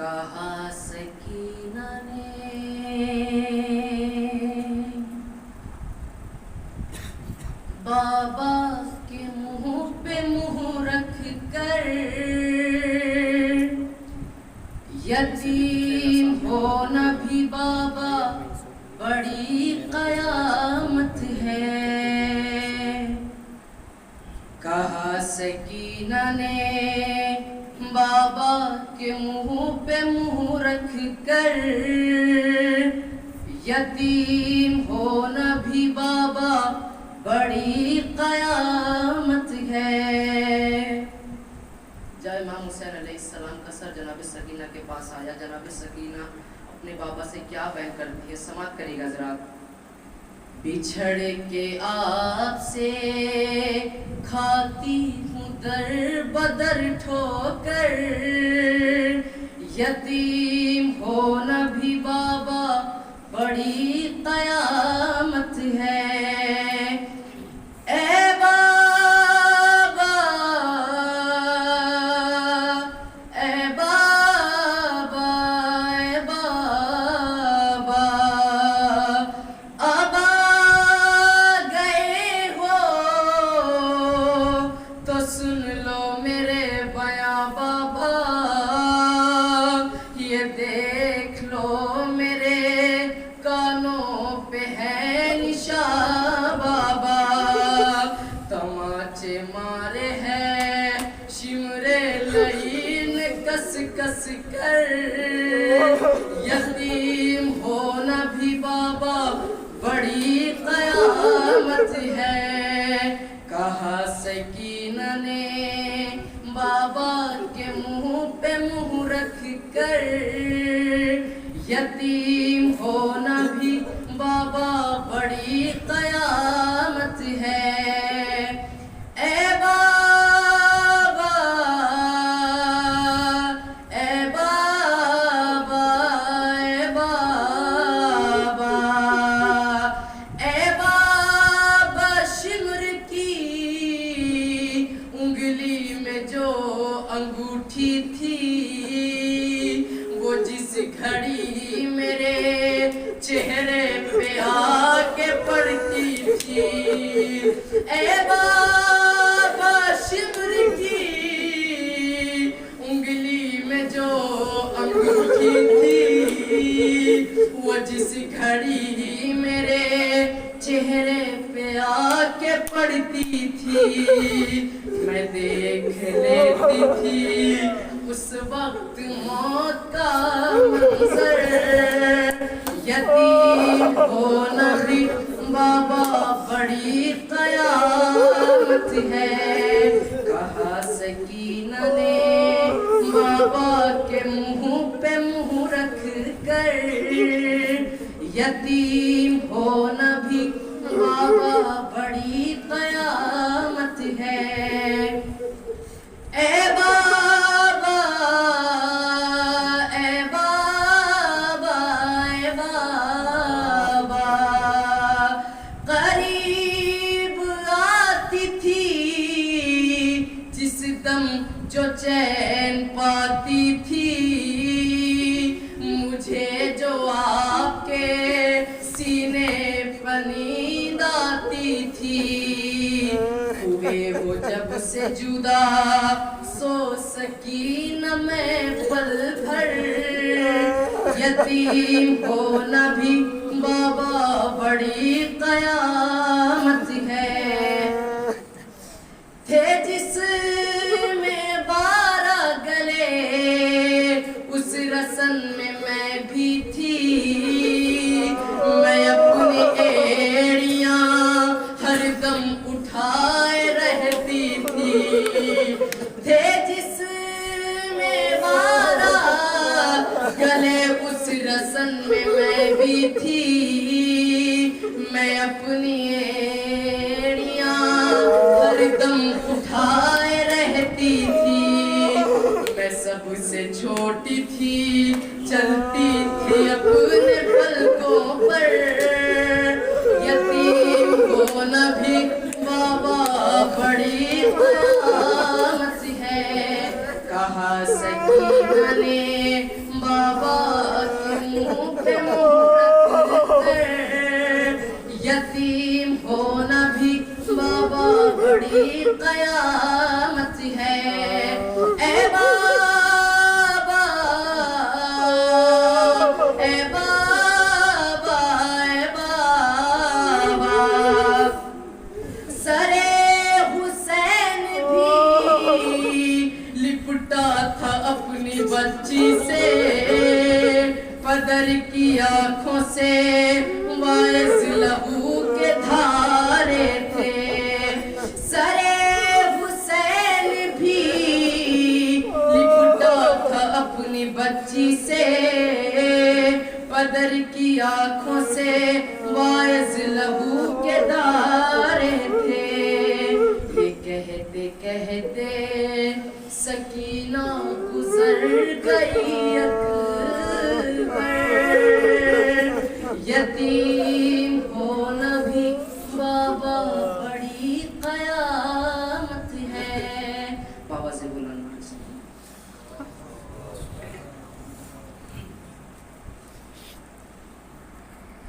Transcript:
کہا سکینہ نے بابا کے منہ پہ منہ رکھ کر، یتیم ہونا بھی بابا بڑی قیامت ہے۔ کہا سکینہ نے بابا کے منہ پہ منہ رکھ کر، یتیم ہونا بھی بابا بڑی قیامت ہے۔ جب امام حسین علیہ السلام کا سر جناب سکینہ کے پاس آیا، جناب سکینہ اپنے بابا سے کیا بیان کرتی ہے، سماعت کرے گا ذرا۔ بچھڑ کے آپ سے کھاتی ہوں در بدر ٹھوکر، یتیم ہونا بھی بابا بڑی قیامت ہے۔ اے بابا اے بابا اے بابا، اب آ گئے ہو تو سن لو میرے بیاں بابا، یہ دیکھ لو میرے کانوں پہ ہے نشان بابا، تماچے مارے ہیں شمرے لعین کس کس کر، یتیم ہونا بھی بابا بڑی قیامت ہے۔ کہا سکینہ نے بابا کے منہ پہ منہ رکھ کر، یتیم ہونا بھی بابا بڑی قیامت ہے۔ اے بابا اے بابا اے بابا، اے بابا شمر کی انگلی میں جو انگوٹھی تھی، وہ جس گھڑی میرے چہرے پہ آ کے پڑتی تھی، اے بابا شمر کی انگلی میں جو انگوٹھی تھی، وہ جس گھڑی میرے چہرے پہ آ کے پڑتی تھی، میں دیکھ لیتی تھی اس وقت موت کا منظر، یتیم ہونا بھی بابا بڑی قیامت ہے۔ کہا سکینہ نے بابا کے منہ پہ منہ رکھ کر، یتیم ہونا بھی بابا بڑی قیامت ہے۔ اے بابا اے بابا اے بابا، قریب آتی تھی جس دم جو چین پاتی تھی، مجھے جو آپ کے سینے پر نیند آتی تھی، ہوئے وہ جب سے جدا سو سکینہ میں پل بھر، یتیم ہونا بھی بابا بڑی قیامت ہے۔ تھے جس میں 12 گلے اس رسن میں بھی تھی، میں اپنی ایڑیاں ہر دم اٹھائے رہتی تھی، تھے جس میں 12 گلے اس رسن میں بھی تھی، میں اپنی ایڑیاں ہر دم اٹھائے رہتی تھی، میں سب سے چھوٹی تھی چلتی تھی اپنے پلکوں پر، یتیم ہونا بھی بابا بڑی قیامت ہے۔ کہا سکینہ نے بابا کے منہ پہ مہر کر، یتیم ہونا بھی بابا بڑی قیامت ہے۔ اے بابا، اے بابا، اے بابا، سرے حسین بھی لپٹا تھا اپنی بچی سے، پدر کی آنکھوں سے باعث لہو کے دھارے تھے۔ سرے حسین بھی لپٹا تھا اپنی بچی سے، پدر کی آنکھوں سے باعث لہو کے دھارے تھے۔ یہ کہتے کہتے سکینہ گزر گئی۔